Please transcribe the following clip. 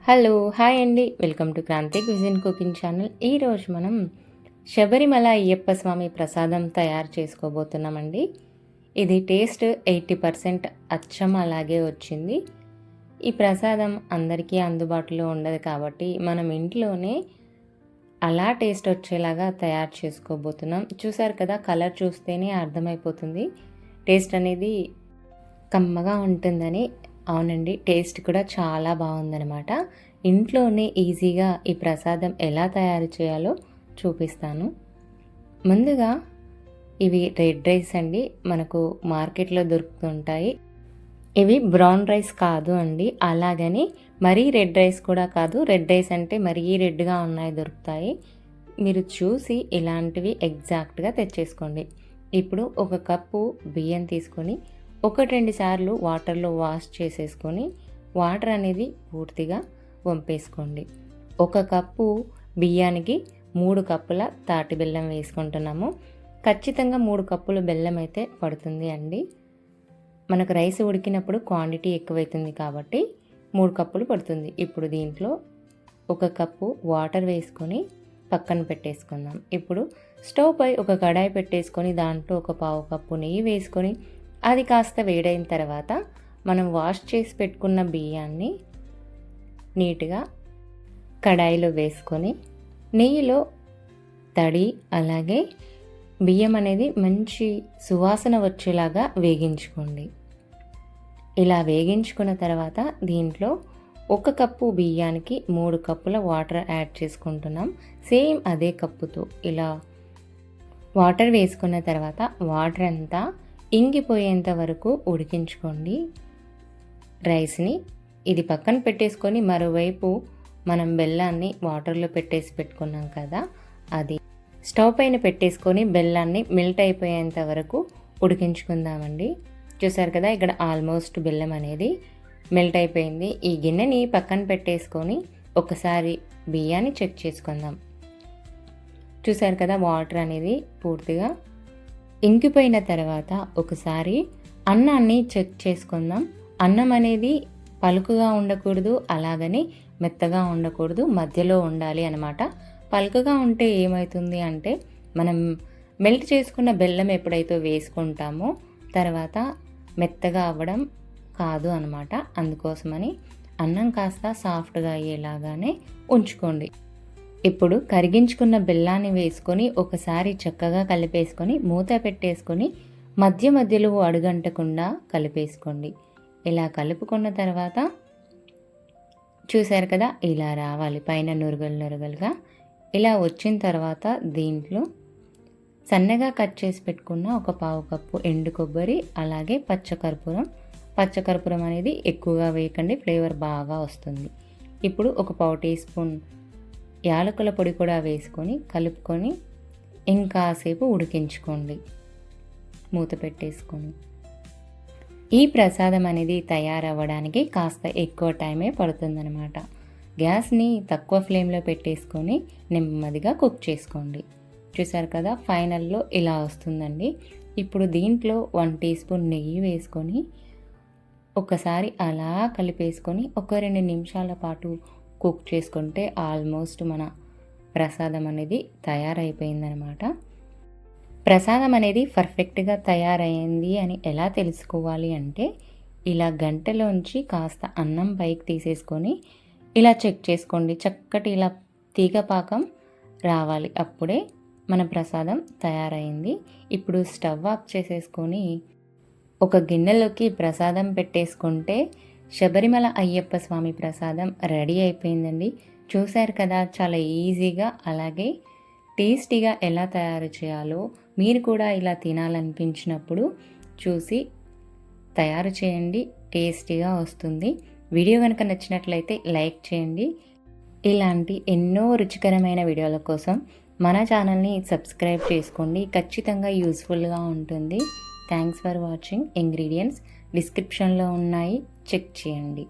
Hello hi అండి, welcome to Kranthi cuisine cooking channel. ఈరోజు మనం శబరిమల అయ్యప్ప స్వామి ప్రసాదం తయారు చేసుకోబోతున్నామండి. ఇది టేస్ట్ 80% అచ్చం అలాగే వచ్చింది. ఈ ప్రసాదం అందరికీ అందుబాటులో ఉండదు కాబట్టి మనం ఇంట్లోనే అలా టేస్ట్ వచ్చేలాగా తయారు చేసుకోబోతున్నాం. చూసారు కదా, కలర్ చూస్తేనే అర్థమైపోతుంది టేస్ట్ అనేది కమ్మగా ఉంటుందని. అవునండి, టేస్ట్ కూడా చాలా బాగుందనమాట. ఇంట్లోనే ఈజీగా ఈ ప్రసాదం ఎలా తయారు చేయాలో చూపిస్తాను. ముందుగా ఇవి రెడ్ రైస్ అండి, మనకు మార్కెట్లో దొరుకుతుంటాయి. ఇవి బ్రౌన్ రైస్ కాదు అండి, అలాగని మరీ రెడ్ రైస్ కూడా కాదు. రెడ్ రైస్ అంటే మరీ రెడ్గా ఉన్నాయి దొరుకుతాయి. మీరు చూసి ఇలాంటివి ఎగ్జాక్ట్గా తెచ్చేసుకోండి. ఇప్పుడు ఒక కప్పు బియ్యం తీసుకొని 1-2 సార్లు వాటర్లో వాష్ చేసేసుకొని వాటర్ అనేది పూర్తిగా వంపేసుకోండి. 1 కప్పు బియ్యానికి 3 కప్పుల తాటి బెల్లం వేసుకుంటున్నాము. ఖచ్చితంగా 3 కప్పుల బెల్లం అయితే పడుతుంది అండి. మనకు రైస్ ఉడికినప్పుడు క్వాంటిటీ ఎక్కువైతుంది కాబట్టి 3 కప్పులు పడుతుంది. ఇప్పుడు దీంట్లో 1 కప్పు వాటర్ వేసుకొని పక్కన పెట్టేసుకుందాం. ఇప్పుడు స్టవ్ పై ఒక కడాయి పెట్టేసుకొని దాంట్లో 1/4 కప్పు నెయ్యి వేసుకొని అది కాస్త వేడైన తర్వాత మనం వాష్ చేసి పెట్టుకున్న బియ్యాన్ని నీట్గా కడాయిలో వేసుకొని నెయ్యిలో తడి అలాగే బియ్యం అనేది మంచి సువాసన వచ్చేలాగా వేగించుకోండి. ఇలా వేగించుకున్న తర్వాత దీంట్లో 1 కప్పు బియ్యానికి 3 కప్పుల వాటర్ యాడ్ చేసుకుంటున్నాం. సేమ్ అదే కప్పుతో ఇలా వాటర్ వేసుకున్న తర్వాత వాటర్ అంతా ఇంగిపోయేంత వరకు ఉడికించుకోండి రైస్ని. ఇది పక్కన పెట్టేసుకొని మరోవైపు మనం బెల్లాన్ని వాటర్లో పెట్టేసి పెట్టుకున్నాం కదా, అది స్టవ్ పైన పెట్టేసుకొని బెల్లాన్ని మెల్ట్ అయిపోయేంత వరకు ఉడికించుకుందామండి. చూసారు కదా, ఇక్కడ ఆల్మోస్ట్ బెల్లం అనేది మెల్ట్ అయిపోయింది. ఈ గిన్నెని పక్కన పెట్టేసుకొని ఒకసారి బియ్యాన్ని చెక్ చేసుకుందాం. చూసారు కదా, వాటర్ అనేది పూర్తిగా ఇంకిపోయిన తర్వాత ఒకసారి అన్నాన్ని చెక్ చేసుకుందాం. అన్నం అనేది పలుకుగా ఉండకూడదు, అలాగని మెత్తగా ఉండకూడదు, మధ్యలో ఉండాలి అన్నమాట. పలుకుగా ఉంటే ఏమవుతుంది అంటే మనం మెల్ట్ చేసుకున్న బెల్లం ఎప్పుడైతే వేసుకుంటామో తర్వాత మెత్తగా అవ్వడం కాదు అన్నమాట. అందుకోసమని అన్నం కాస్త సాఫ్ట్గా అయ్యేలాగానే ఉంచుకోండి. ఇప్పుడు కరిగించుకున్న బెల్లాన్ని వేసుకొని ఒకసారి చక్కగా కలిపేసుకొని మూత పెట్టేసుకొని మధ్య మధ్యలో అడుగంటకుండా కలిపేసుకోండి. ఇలా కలుపుకున్న తర్వాత చూసారు కదా, ఇలా రావాలి పైన నురగలు నురగలుగా. ఇలా వచ్చిన తర్వాత దీంట్లో సన్నగా కట్ చేసి పెట్టుకున్న 1/4 కప్పు ఎండు కొబ్బరి అలాగే పచ్చకర్పూరం అనేది ఎక్కువగా వేయకండి, ఫ్లేవర్ బాగా వస్తుంది. ఇప్పుడు 1/4 టీ స్పూన్ యాలకుల పొడి కూడా వేసుకొని కలుపుకొని ఇంకాసేపు ఉడికించుకోండి మూత పెట్టేసుకొని. ఈ ప్రసాదం అనేది తయారవ్వడానికి కాస్త ఎక్కువ టైమే పడుతుందన్నమాట. గ్యాస్ని తక్కువ ఫ్లేమ్లో పెట్టేసుకొని నెమ్మదిగా కుక్ చేసుకోండి. చూసారు కదా, ఫైనల్లో ఇలా వస్తుందండి. ఇప్పుడు దీంట్లో 1 టీ స్పూన్ నెయ్యి వేసుకొని ఒకసారి అలా కలిపేసుకొని 1-2 నిమిషాల పాటు కుక్ చేసుకుంటే ఆల్మోస్ట్ మన ప్రసాదం అనేది తయారైపోయిందనమాట. ప్రసాదం అనేది పర్ఫెక్ట్గా తయారైంది అని ఎలా తెలుసుకోవాలి అంటే ఇలా గంటలోంచి కాస్త అన్నం పైకి తీసేసుకొని ఇలా చెక్ చేసుకోండి. చక్కటి ఇలా తీగపాకం రావాలి, అప్పుడే మన ప్రసాదం తయారైంది. ఇప్పుడు స్టవ్ ఆఫ్ చేసేసుకొని ఒక గిన్నెలోకి ప్రసాదం పెట్టేసుకుంటే శబరిమల అయ్యప్ప స్వామి ప్రసాదం రెడీ అయిపోయిందండి. చూశారు కదా, చాలా ఈజీగా అలాగే టేస్టీగా ఎలా తయారు చేయాలో మీరు కూడా ఇలా తినాలనిపించినప్పుడు చూసి తయారు చేయండి, టేస్టీగా వస్తుంది. వీడియో కనుక నచ్చినట్లయితే లైక్ చేయండి. ఇలాంటి ఎన్నో రుచికరమైన వీడియోల కోసం మన ఛానల్ని సబ్స్క్రైబ్ చేసుకోండి, ఖచ్చితంగా యూస్ఫుల్గా ఉంటుంది. Thanks for watching. ఇంగ్రీడియంట్స్ డిస్క్రిప్షన్లో ఉన్నాయి, చెక్ చేయండి.